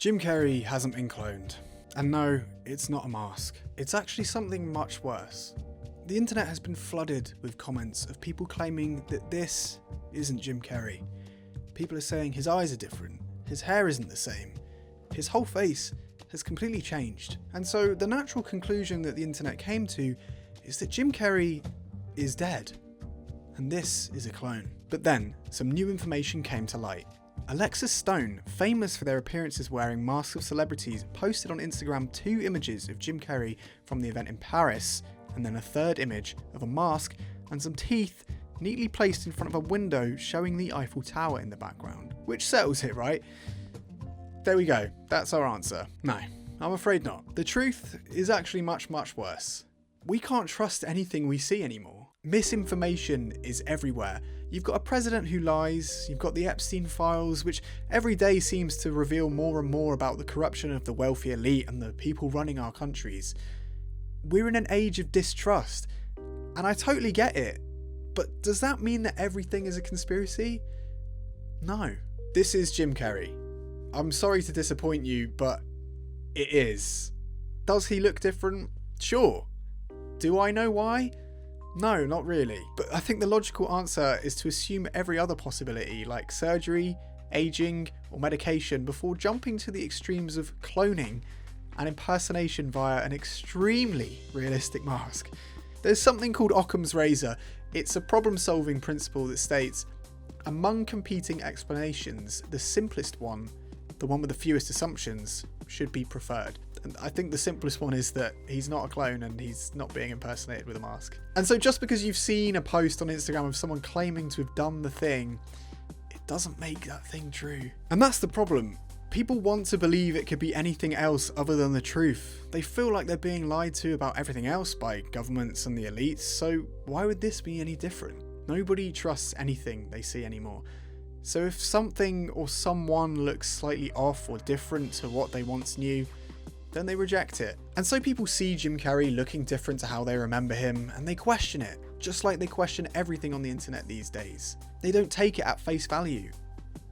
Jim Carrey hasn't been cloned. And no, it's not a mask. It's actually something much worse. The internet has been flooded with comments of people claiming that this isn't Jim Carrey. People are saying his eyes are different, his hair isn't the same, his whole face has completely changed. And so the natural conclusion that the internet came to is that Jim Carrey is dead, and this is a clone. But then, some new information came to light. Alexis Stone, famous for their appearances wearing masks of celebrities, posted on Instagram 2 images of Jim Carrey from the event in Paris, and then a third image of a mask and some teeth neatly placed in front of a window showing the Eiffel Tower in the background. Which settles it, right? There we go, that's our answer. No, I'm afraid not. The truth is actually much, much worse. We can't trust anything we see anymore. Misinformation is everywhere. You've got a president who lies, you've got the Epstein files, which every day seems to reveal more and more about the corruption of the wealthy elite and the people running our countries. We're in an age of distrust, and I totally get it, but does that mean that everything is a conspiracy? No. This is Jim Carrey. I'm sorry to disappoint you, but it is. Does he look different? Sure. Do I know why? No, not really. But I think the logical answer is to assume every other possibility, like surgery, aging, or medication, before jumping to the extremes of cloning and impersonation via an extremely realistic mask. There's something called Occam's razor. It's a problem-solving principle that states, among competing explanations, the simplest one, the one with the fewest assumptions, should be preferred. And I think the simplest one is that he's not a clone and he's not being impersonated with a mask. And so just because you've seen a post on Instagram of someone claiming to have done the thing, it doesn't make that thing true. And that's the problem. People want to believe it could be anything else other than the truth. They feel like they're being lied to about everything else by governments and the elites, so why would this be any different? Nobody trusts anything they see anymore. So if something or someone looks slightly off or different to what they once knew, then they reject it. And so people see Jim Carrey looking different to how they remember him, and they question it, just like they question everything on the internet these days. They don't take it at face value.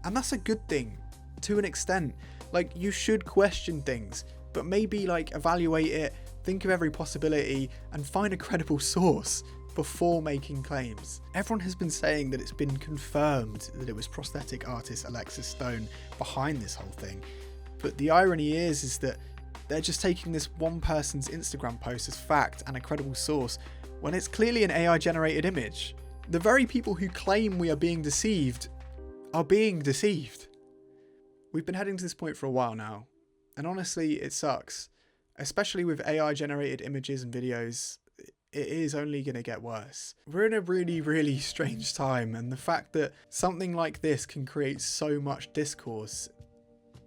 And that's a good thing, to an extent. Like, you should question things, but maybe evaluate it, think of every possibility, and find a credible source before making claims. Everyone has been saying that it's been confirmed that it was prosthetic artist Alexis Stone behind this whole thing. But the irony is that they're just taking this one person's Instagram post as fact and a credible source when it's clearly an AI generated image. The very people who claim we are being deceived are being deceived. We've been heading to this point for a while now, and honestly it sucks. Especially with AI generated images and videos, it is only going to get worse. We're in a really, really strange time, and the fact that something like this can create so much discourse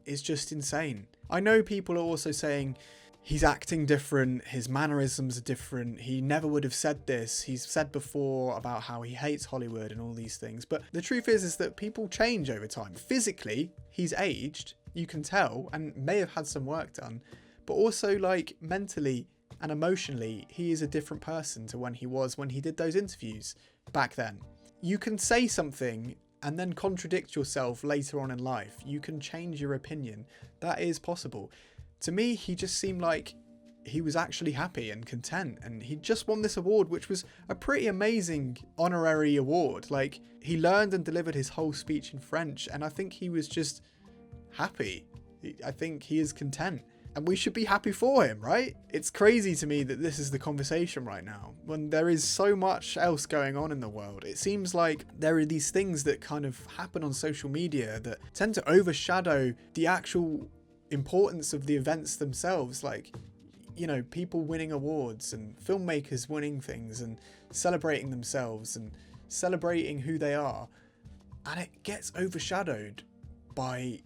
is just insane. I know people are also saying he's acting different, his mannerisms are different, he never would have said this, he's said before about how he hates Hollywood and all these things, but the truth is that people change over time. Physically, he's aged, you can tell, and may have had some work done, but also mentally and emotionally, he is a different person to when he did those interviews back then. You can say something and then contradict yourself later on in life. You can change your opinion. That is possible. To me, he just seemed like he was actually happy and content, and he just won this award, which was a pretty amazing honorary award. He learned and delivered his whole speech in French, and I think he was just happy. I think he is content. And we should be happy for him, right? It's crazy to me that this is the conversation right now, when there is so much else going on in the world. It seems like there are these things that kind of happen on social media that tend to overshadow the actual importance of the events themselves. People winning awards and filmmakers winning things and celebrating themselves and celebrating who they are. And it gets overshadowed by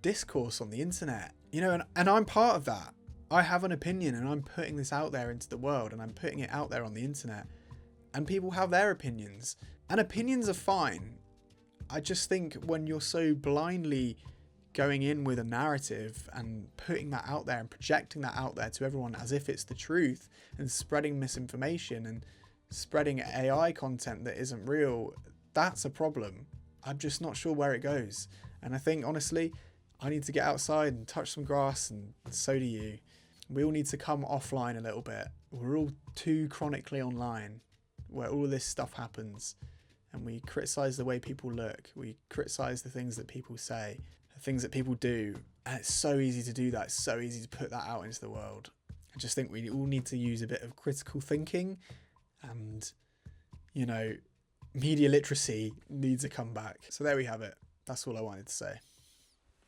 discourse on the internet. And I'm part of that. I have an opinion and I'm putting this out there into the world and I'm putting it out there on the internet. And people have their opinions. And opinions are fine. I just think when you're so blindly going in with a narrative and putting that out there and projecting that out there to everyone as if it's the truth and spreading misinformation and spreading AI content that isn't real, that's a problem. I'm just not sure where it goes. And I think, honestly, I need to get outside and touch some grass, and so do you. We all need to come offline a little bit. We're all too chronically online, where all this stuff happens, and we criticize the way people look. We criticize the things that people say, the things that people do. And it's so easy to do that. It's so easy to put that out into the world. I just think we all need to use a bit of critical thinking, and, you know, media literacy needs to come back. So there we have it. That's all I wanted to say.